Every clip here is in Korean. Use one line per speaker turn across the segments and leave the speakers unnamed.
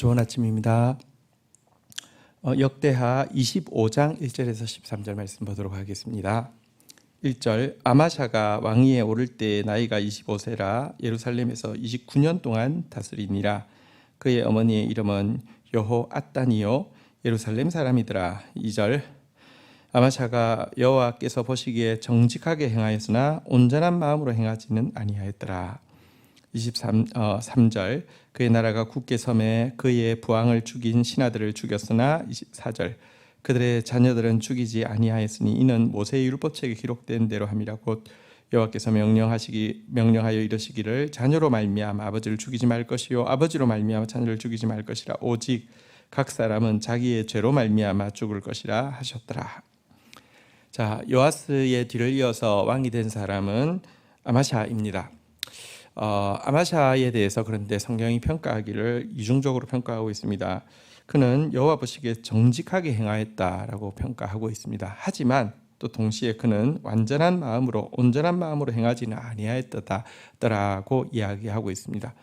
좋은 아침입니다. 역대하 25장 1절에서 13절 말씀 보도록 하겠습니다. 1절 아마샤가 왕위에 오를 때 나이가 25세라 예루살렘에서 29년 동안 다스리니라. 그의 어머니의 이름은 여호앗단이요 예루살렘 사람이더라. 2절 아마샤가 여호와께서 보시기에 정직하게 행하였으나 온전한 마음으로 행하지는 아니하였더라. 3절 그의 나라가 굳게 섬에 그의 부왕을 죽인 신하들을 죽였으나 24절 그들의 자녀들은 죽이지 아니하였으니 이는 모세의 율법책에 기록된 대로 함이라. 곧 여호와께서 명령하여 이르시기를 자녀로 말미암아 아버지를 죽이지 말 것이요 아버지로 말미암아 자녀를 죽이지 말 것이라. 오직 각 사람은 자기의 죄로 말미암아 죽을 것이라 하셨더라. 자, 요아스의 뒤를 이어서 왕이 된 사람은 아마샤입니다. 아마샤에 대해서 그런데 성경이 평가하기를 이중적으로 평가하고 있습니다. 그는 여호와 보시기에 정직하게 행하였다라고 평가하고 있습니다. 하지만 또 동시에 그는 온전한 마음으로 행하지는 아니하였다라고 이야기하고 있습니다.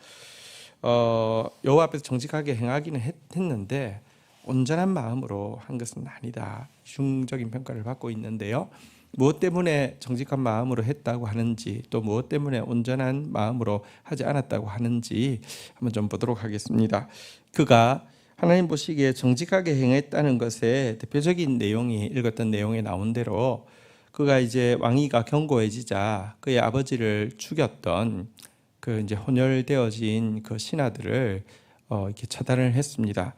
여호와 앞에서 정직하게 행하기는 했는데 온전한 마음으로 한 것은 아니다. 이중적인 평가를 받고 있는데요. 무엇 때문에 정직한 마음으로 했다고 하는지, 또 무엇 때문에 온전한 마음으로 하지 않았다고 하는지 한번 좀 보도록 하겠습니다. 그가 하나님 보시기에 정직하게 행했다는 것의 대표적인 내용이 읽었던 내용에 나온 대로 그가 이제 왕위가 견고해지자 그의 아버지를 죽였던 그 이제 혼혈되어진 그 신하들을 이렇게 처단을 했습니다.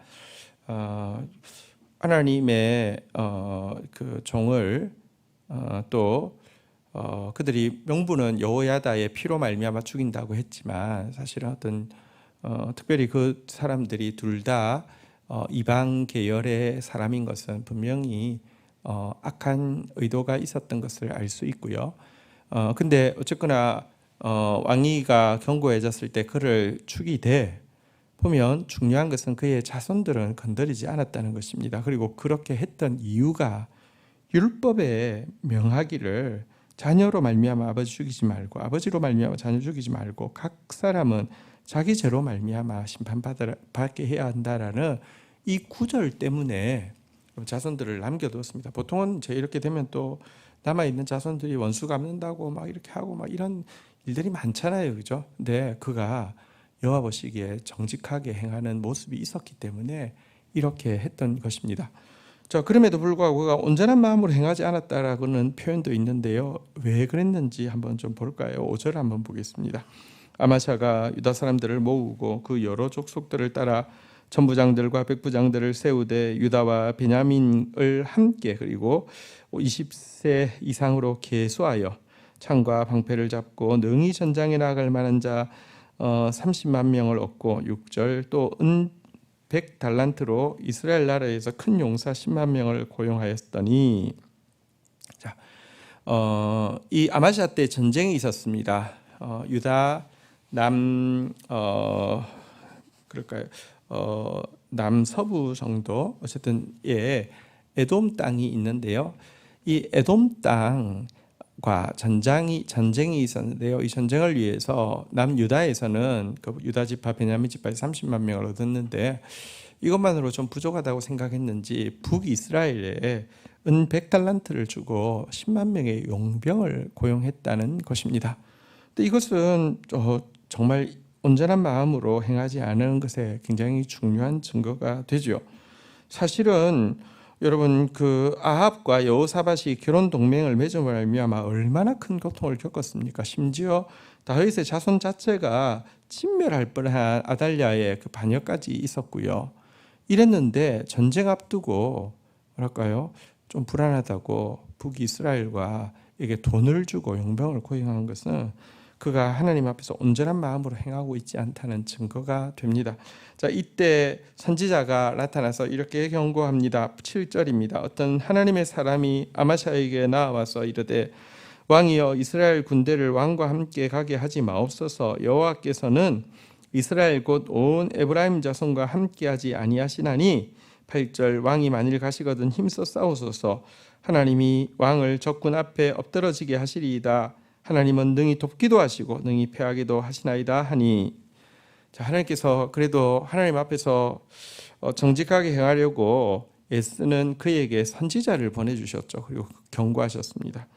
하나님의 그 종을 또 그들이 명분은 여호야다의 피로 말미암아 죽인다고 했지만 사실은 어떤 특별히 그 사람들이 둘 다 이방 계열의 사람인 것은 분명히 악한 의도가 있었던 것을 알 수 있고요. 근데 어쨌거나 왕위가 견고해졌을 때 그를 죽이되 보면 중요한 것은 그의 자손들은 건드리지 않았다는 것입니다. 그리고 그렇게 했던 이유가 율법에 명하기를 자녀로 말미암아 아버지 죽이지 말고 아버지로 말미암아 자녀 죽이지 말고 각 사람은 자기 죄로 말미암아 심판받게 해야 한다라는 이 구절 때문에 자손들을 남겨두었습니다. 보통은 이렇게 되면 또 남아있는 자손들이 원수 갚는다고 막 이렇게 하고 막 이런 일들이 많잖아요, 그죠? 근데 그가 여호와 보시기에 정직하게 행하는 모습이 있었기 때문에 이렇게 했던 것입니다. 자, 그럼에도 불구하고 그가 온전한 마음으로 행하지 않았다라고는 표현도 있는데요. 왜 그랬는지 한번 좀 볼까요? 5절 한번 보겠습니다. 아마샤가 유다 사람들을 모으고 그 여러 족속들을 따라 천부장들과 백부장들을 세우되 유다와 베냐민을 함께 그리고 20세 이상으로 계수하여 창과 방패를 잡고 능히 전장에 나아갈 만한 자 30만 명을 얻고 6절 또 은 100달란트로 이스라엘 나라에서 큰 용사 10만 명을 고용하였더니 자, 이 아마샤 때 전쟁이 있었습니다. 유다 남서부 정도 어쨌든 에돔 땅이 있는데요. 이 에돔 땅과 전쟁이 있었는데요. 이 전쟁을 위해서 남유다에서는 그 유다 지파 베냐민 지파에서 30만 명을 얻었는데 이것만으로 좀 부족하다고 생각했는지 북이스라엘에 은 100달란트를 주고 10만 명의 용병을 고용했다는 것입니다. 근데 이것은 정말 온전한 마음으로 행하지 않은 것에 굉장히 중요한 증거가 되죠. 사실은 여러분 그 아합과 여호사밧이 결혼 동맹을 맺음으로 말미암아 얼마나 큰 고통을 겪었습니까? 심지어 다윗의 자손 자체가 진멸할 뻔한 아달랴의 그 반역까지 있었고요. 이랬는데 전쟁 앞두고 뭐랄까요? 좀 불안하다고 북이스라엘과 이게 돈을 주고 용병을 고용한 것은 그가 하나님 앞에서 온전한 마음으로 행하고 있지 않다는 증거가 됩니다. 자, 이때 선지자가 나타나서 이렇게 경고합니다. 7절입니다. 어떤 하나님의 사람이 아마샤에게 나와서 이르되 왕이여 이스라엘 군대를 왕과 함께 가게 하지 마옵소서. 여호와께서는 이스라엘 곧 온 에브라임 자손과 함께하지 아니하시나니 8절 왕이 만일 가시거든 힘써 싸우소서. 하나님이 왕을 적군 앞에 엎드러지게 하시리이다. 하나님은 능히 돕기도 하시고 능히 패하기도 하시나이다 하니 자, 하나님께서 그래도 하나님 앞에서 정직하게 행하려고 애쓰는 그에게 선지자를 보내주셨죠. 그리고 경고하셨습니다.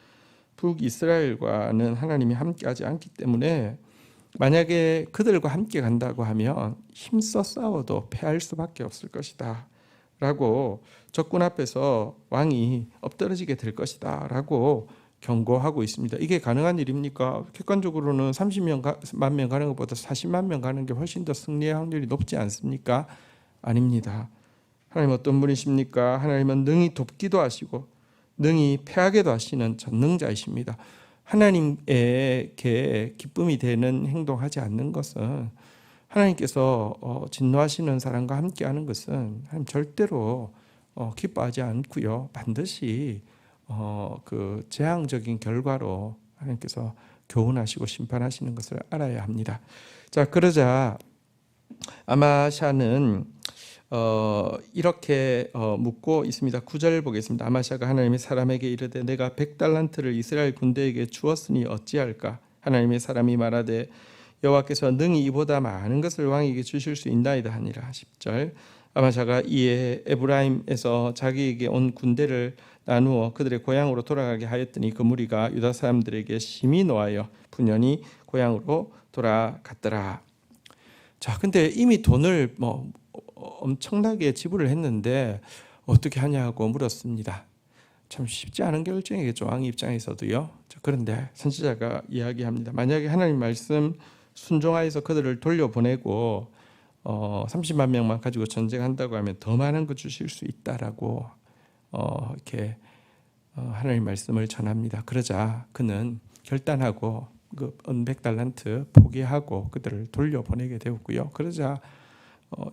북이스라엘과는 하나님이 함께하지 않기 때문에 만약에 그들과 함께 간다고 하면 힘써 싸워도 패할 수밖에 없을 것이다 라고 적군 앞에서 왕이 엎드러지게 될 것이다 라고 경고하고 있습니다. 이게 가능한 일입니까? 객관적으로는 30만 명 가는 것보다 40만 명 가는 게 훨씬 더 승리의 확률이 높지 않습니까? 아닙니다. 하나님 어떤 분이십니까? 하나님은 능히 돕기도 하시고 능히 패하게도 하시는 전능자이십니다. 하나님에게 기쁨이 되는 행동하지 않는 것은, 하나님께서 진노하시는 사람과 함께하는 것은 하나님 절대로 기뻐하지 않고요. 반드시 그 재앙적인 결과로 하나님께서 교훈하시고 심판하시는 것을 알아야 합니다. 자, 그러자 아마샤는 이렇게 묻고 있습니다. 9절 보겠습니다. 아마샤가 하나님의 사람에게 이르되 내가 100달란트를 이스라엘 군대에게 주었으니 어찌할까? 하나님의 사람이 말하되 여호와께서 능히 이보다 많은 것을 왕에게 주실 수 있나이다 하니라. 10절 아마샤가 이에 에브라임에서 자기에게 온 군대를 나누어 그들의 고향으로 돌아가게 하였더니 그 무리가 유다 사람들에게 심히 노하여 분연히 고향으로 돌아갔더라. 자, 근데 이미 돈을 엄청나게 지불을 했는데 어떻게 하냐고 물었습니다. 참 쉽지 않은 결정이겠죠, 왕 입장에서도요. 자, 그런데 선지자가 이야기합니다. 만약에 하나님 말씀 순종하여서 그들을 돌려보내고 30만 명만 가지고 전쟁한다고 하면 더 많은 거 주실 수 있다라고 이렇게 하나님 말씀을 전합니다. 그러자 그는 결단하고 그 100달란트 포기하고 그들을 돌려보내게 되었고요. 그러자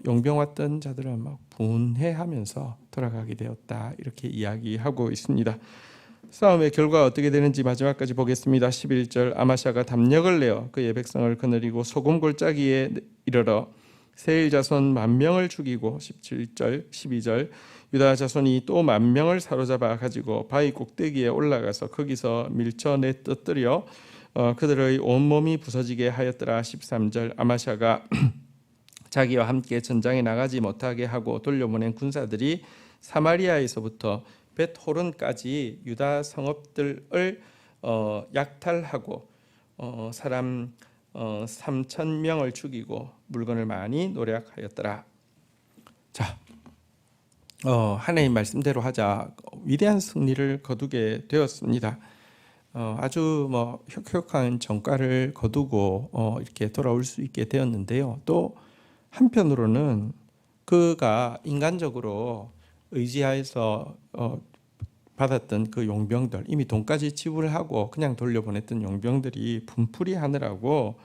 용병 왔던 자들은 막 분해하면서 돌아가게 되었다, 이렇게 이야기하고 있습니다. 싸움의 결과가 어떻게 되는지 마지막까지 보겠습니다. 11절 아마샤가 담력을 내어 그의 백성을 거느리고 소금 골짜기에 이르러 세일 자손 10,000명을 죽이고 17절 12절 유다 자손이 또 10,000명을 사로잡아 가지고 바위 꼭대기에 올라가서 거기서 밀쳐내 떠뜨려 그들의 온몸이 부서지게 하였더라. 13절 아마샤가 자기와 함께 전장에 나가지 못하게 하고 돌려보낸 군사들이 사마리아에서부터 벳호른까지 유다 성읍들을 약탈하고 사람 3,000명을 죽이고 물건을 많이 노략하였더라. 자, 하나님 말씀대로 하자 위대한 승리를 거두게 되었습니다. 아주 혁혁한 전과를 거두고 이렇게 돌아올 수 있게 되었는데요. 또 한편으로는 그가 인간적으로 의지하여서 받았던 그 용병들, 이미 돈까지 지불하고 그냥 돌려보냈던 용병들이 분풀이 하느라고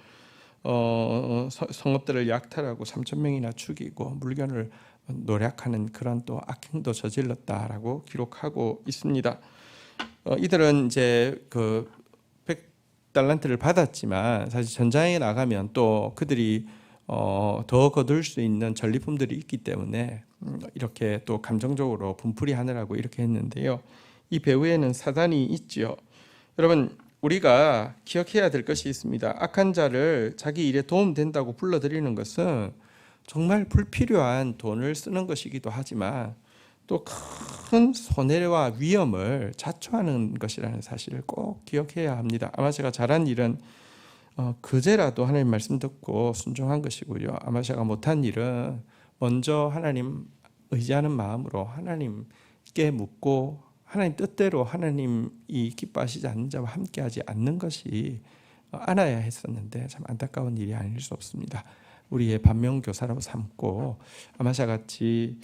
성읍들을 약탈하고 3,000명이나 죽이고 물건을 노략하는 그런 또 악행도 저질렀다라고 기록하고 있습니다. 이들은 이제 그 100달란트를 받았지만 사실 전장에 나가면 또 그들이 더 거둘 수 있는 전리품들이 있기 때문에 이렇게 또 감정적으로 분풀이 하느라고 이렇게 했는데요. 이 배후에는 사단이 있지요. 여러분, 우리가 기억해야 될 것이 있습니다. 악한 자를 자기 일에 도움된다고 불러들이는 것은 정말 불필요한 돈을 쓰는 것이기도 하지만 또 큰 손해와 위험을 자초하는 것이라는 사실을 꼭 기억해야 합니다. 아마샤가 잘한 일은 그제라도 하나님 말씀 듣고 순종한 것이고요. 아마샤가 못한 일은 먼저 하나님 의지하는 마음으로 하나님께 묻고 하나님 뜻대로 하나님이 기뻐하시지 않는 자와 함께하지 않는 것이 알아야 했었는데 참 안타까운 일이 아닐 수 없습니다. 우리의 반면교사로 삼고 아마샤같이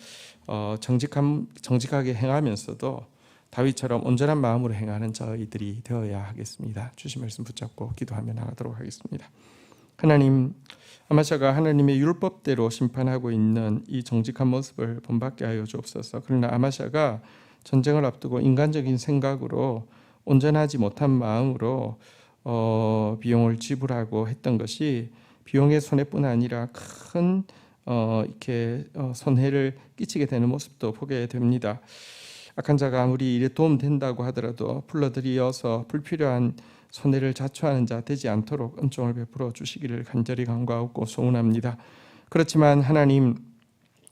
정직하게 행하면서도 다윗처럼 온전한 마음으로 행하는 저희들이 되어야 하겠습니다. 주신 말씀 붙잡고 기도하며 나가도록 하겠습니다. 하나님, 아마샤가 하나님의 율법대로 심판하고 있는 이 정직한 모습을 본받게 하여 주옵소서. 그러나 아마샤가 전쟁을 앞두고 인간적인 생각으로 온전하지 못한 마음으로 비용을 지불하고 했던 것이 비용의 손해뿐 아니라 큰 이렇게 손해를 끼치게 되는 모습도 보게 됩니다. 악한 자가 아무리 일에 도움된다고 하더라도 불러들여서 불필요한 손해를 자초하는 자 되지 않도록 은총을 베풀어 주시기를 간절히 간구하고 소원합니다. 그렇지만 하나님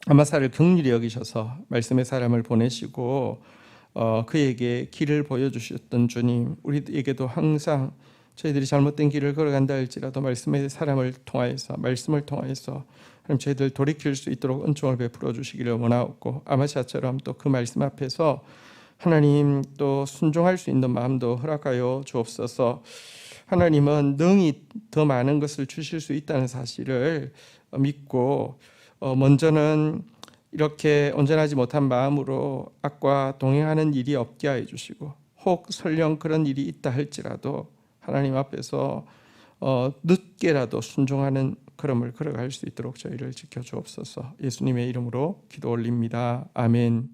아마사를 긍휼히 여기셔서 말씀의 사람을 보내시고 그에게 길을 보여주셨던 주님, 우리에게도 항상 저희들이 잘못된 길을 걸어간다 할지라도 말씀의 사람을 통하여서 말씀을 통하여서 하나님 저희들 돌이킬 수 있도록 은총을 베풀어 주시기를 원하옵고 아마샤처럼 또 그 말씀 앞에서 하나님 또 순종할 수 있는 마음도 허락하여 주옵소서. 하나님은 능히 더 많은 것을 주실 수 있다는 사실을 믿고 먼저는 이렇게 온전하지 못한 마음으로 악과 동행하는 일이 없게 하여 주시고 혹 설령 그런 일이 있다 할지라도 하나님 앞에서 늦게라도 순종하는 걸음을 걸어갈 수 있도록 저희를 지켜주옵소서. 예수님의 이름으로 기도 올립니다. 아멘.